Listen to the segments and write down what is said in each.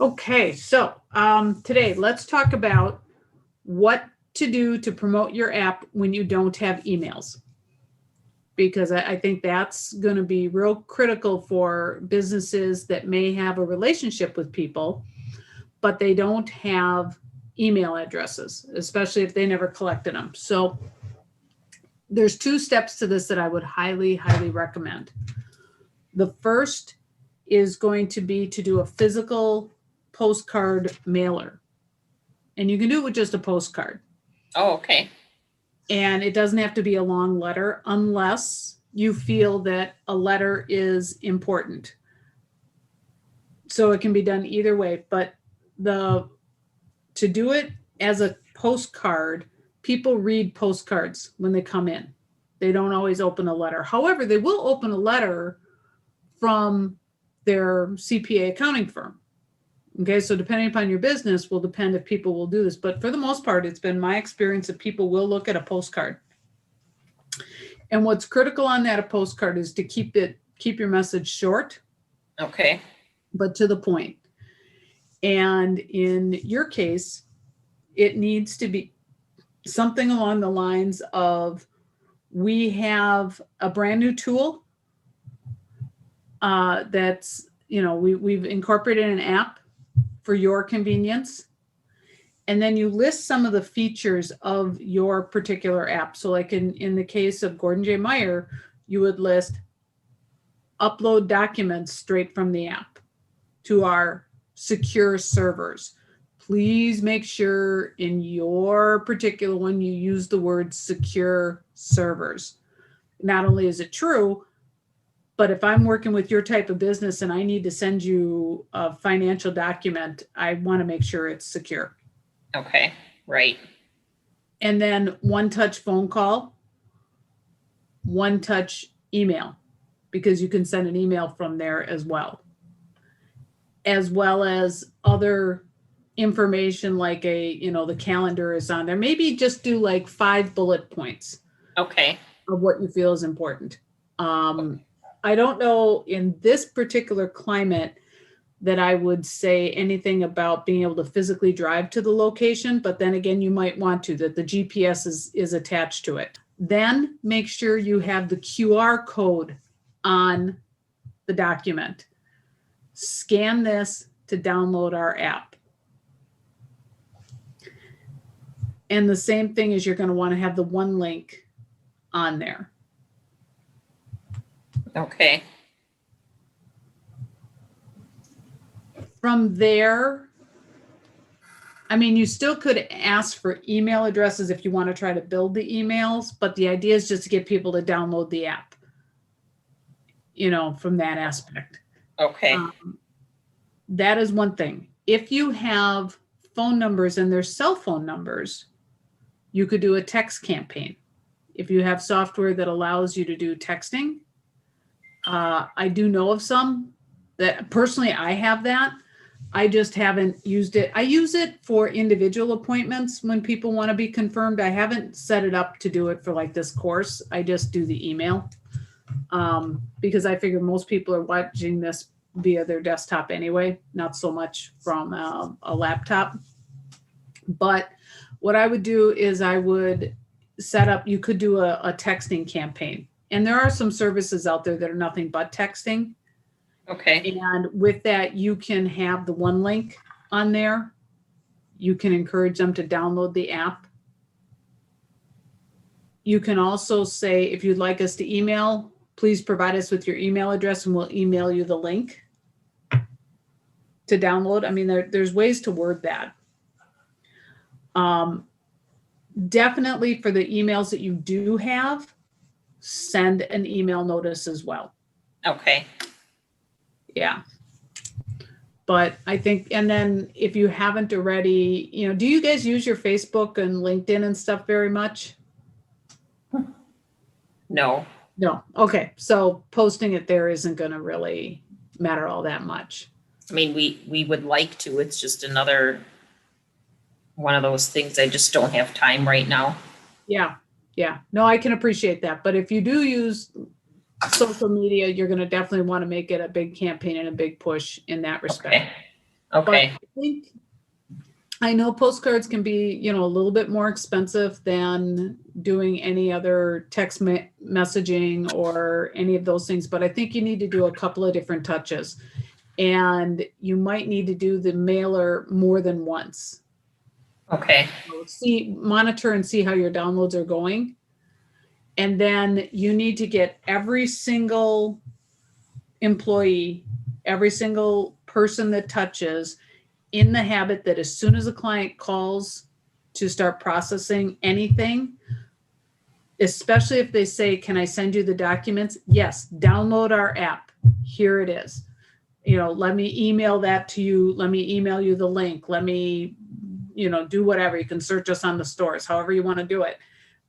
Okay, so today let's talk about what to do to promote your app when you don't have emails. Because I think that's going to be real critical for businesses that may have a relationship with people, but they don't have email addresses, especially if they never collected them. So there's two steps to this that I would highly, highly recommend. The first is going to be to do a physical postcard mailer. And you can do it with just a postcard. Oh, okay. And it doesn't have to be a long letter unless you feel that a letter is important. So it can be done either way. But to do it as a postcard, people read postcards when they come in. They don't always open a letter. However, they will open a letter from their CPA accounting firm. Okay, so depending upon your business will depend if people will do this. But for the most part, it's been my experience that people will look at a postcard. And what's critical on that a postcard is to keep your message short. Okay. But to the point. And in your case, it needs to be something along the lines of, we have a brand new tool that's, we've incorporated an app for your convenience. And then you list some of the features of your particular app. So like in the case of Gordon J. Meyer, you would list upload documents straight from the app to our secure servers. Please make sure in your particular one you use the word secure servers. Not only is it true, but if I'm working with your type of business and I need to send you a financial document, I want to make sure it's secure. Okay, right. And then one-touch phone call, one-touch email, because you can send an email from there as well as other information like the calendar is on there. Maybe just do like 5 bullet points. Okay. Of what you feel is important. I don't know in this particular climate that I would say anything about being able to physically drive to the location, but then again, you might want to, that the GPS is attached to it. Then make sure you have the QR code on the document. Scan this to download our app. And the same thing is you're going to want to have the one link on there. Okay. From there, you still could ask for email addresses if you want to try to build the emails, but the idea is just to get people to download the app, from that aspect. Okay. That is one thing. If you have phone numbers and their cell phone numbers, you could do a text campaign. If you have software that allows you to do texting, I do know of some that personally I have that. I just haven't used it. I use it for individual appointments when people want to be confirmed. I haven't set it up to do it for like this course. I just do the email because I figure most people are watching this via their desktop anyway, not so much from a laptop. But what I would do is I would set up, you could do a texting campaign. And there are some services out there that are nothing but texting. Okay. And with that, you can have the one link on there. You can encourage them to download the app. You can also say, if you'd like us to email, please provide us with your email address and we'll email you the link to download. There's ways to word that. Definitely for the emails that you do have, send an email notice as well. Okay. Yeah. But I think, and then if you haven't already, do you guys use your Facebook and LinkedIn and stuff very much? No. No. Okay. So posting it there isn't going to really matter all that much. We would like to. It's just another one of those things. I just don't have time right now. Yeah. Yeah. No, I can appreciate that. But if you do use social media, you're going to definitely want to make it a big campaign and a big push in that respect. Okay. Okay, I think, I know postcards can be, you know, a little bit more expensive than doing any other text messaging or any of those things, but I think you need to do a couple of different touches. And you might need to do the mailer more than once. okay, So monitor and see how your downloads are going. And then you need to get every single employee, every single person that touches in the habit that as soon as a client calls to start processing anything, especially if they say, can I send you the documents? Yes, download our app. Here it is. You know, let me email that to you. Let me email you the link. Let me, you know, do whatever. You can search us on the stores, however you want to do it.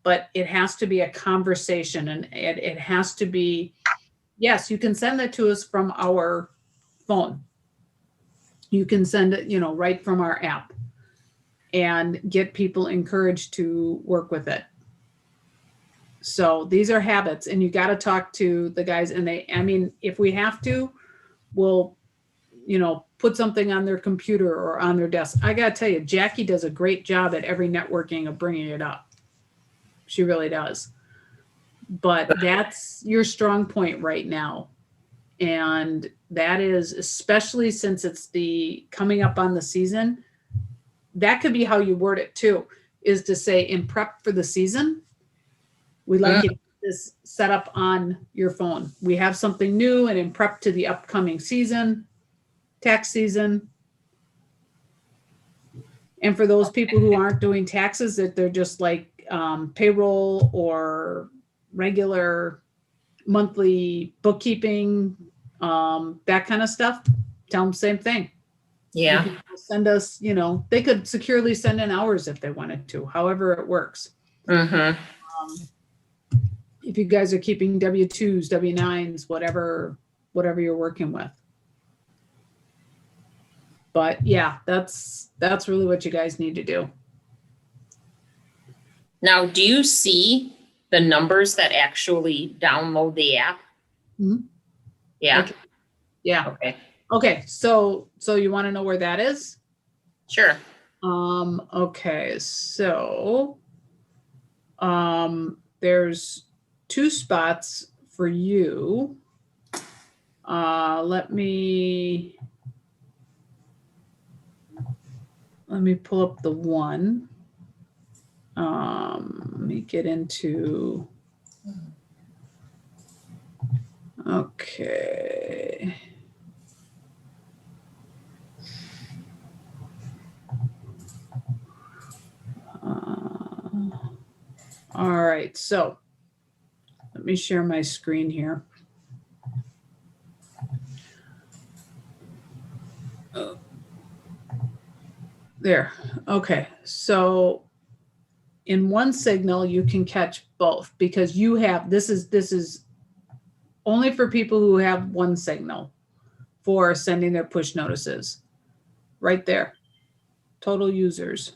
But it has to be a conversation, and it has to be, yes, you can send that to us from our phone. You can send it, you know, right from our app and get people encouraged to work with it. So these are habits, and you got to talk to the guys. And I mean, if we have to, we'll, you know, put something on their computer or on their desk. I got to tell you, Jackie does a great job at every networking of bringing it up. She really does. But that's your strong point right now. And that is, especially since it's the coming up on the season, that could be how you word it too, is to say in prep for the season, we'd like you to get this set up on your phone. We have something new, and in prep to the upcoming season, tax season. And for those people who aren't doing taxes, that they're just like payroll or regular monthly bookkeeping, that kind of stuff, tell them same thing. yeah, You can send us, you know, they could securely send in hours if they wanted to, however it works. mm-hmm, If you guys are keeping W-2s, W-9s, whatever you're working with. But yeah, that's really what you guys need to do. Now, do you see the numbers that actually download the app? Mhm. Yeah, Okay. Yeah. okay, Okay. So you want to know where that is? sure, Okay. So, there's 2 spots for you. Let me pull up the one. Let me get into, okay. All right, so let me share my screen here. There. Okay, so in one signal you can catch both, because you have, this is only for people who have one signal for sending their push notices. Right there. Total users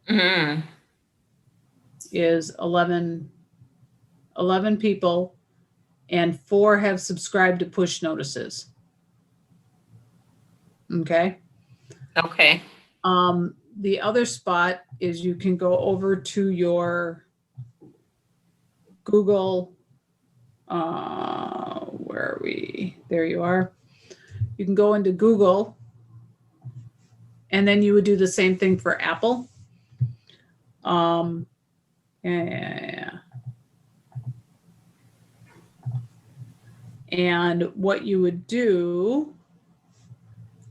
mm-hmm, is 11 people, and 4 have subscribed to push notices. Okay. okay, The other spot is you can go over to your Google, where are we? There you are. You can go into Google, and then you would do the same thing for Apple. Yeah. And what you would do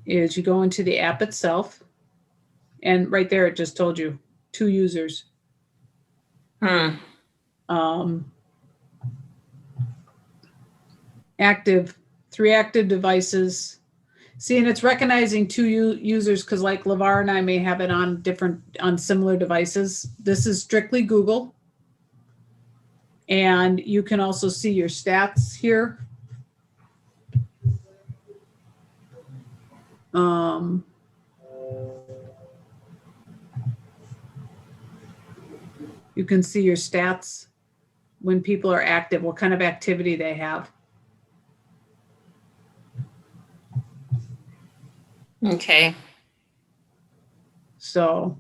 is you go into the app itself, and right there it just told you 2 users. Active, 3 active devices. See, and it's recognizing 2 users because like LeVar and I may have it on similar devices. This is strictly Google. And you can also see your stats here. You can see your stats when people are active, what kind of activity they have. Okay, So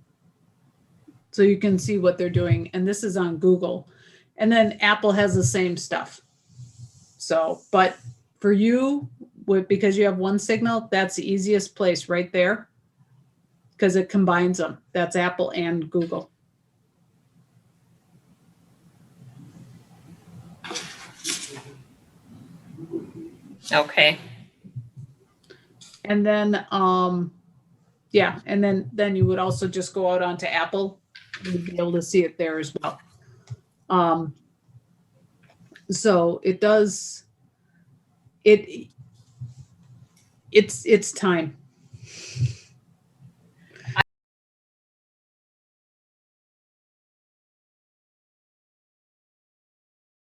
you can see what they're doing. And this is on Google. And then Apple has the same stuff. So, but for you, because you have one signal, that's the easiest place right there. Because it combines them. That's Apple and Google. okay, And then, yeah, and then you would also just go out onto Apple. You'd be able to see it there as well. So it does, it's time.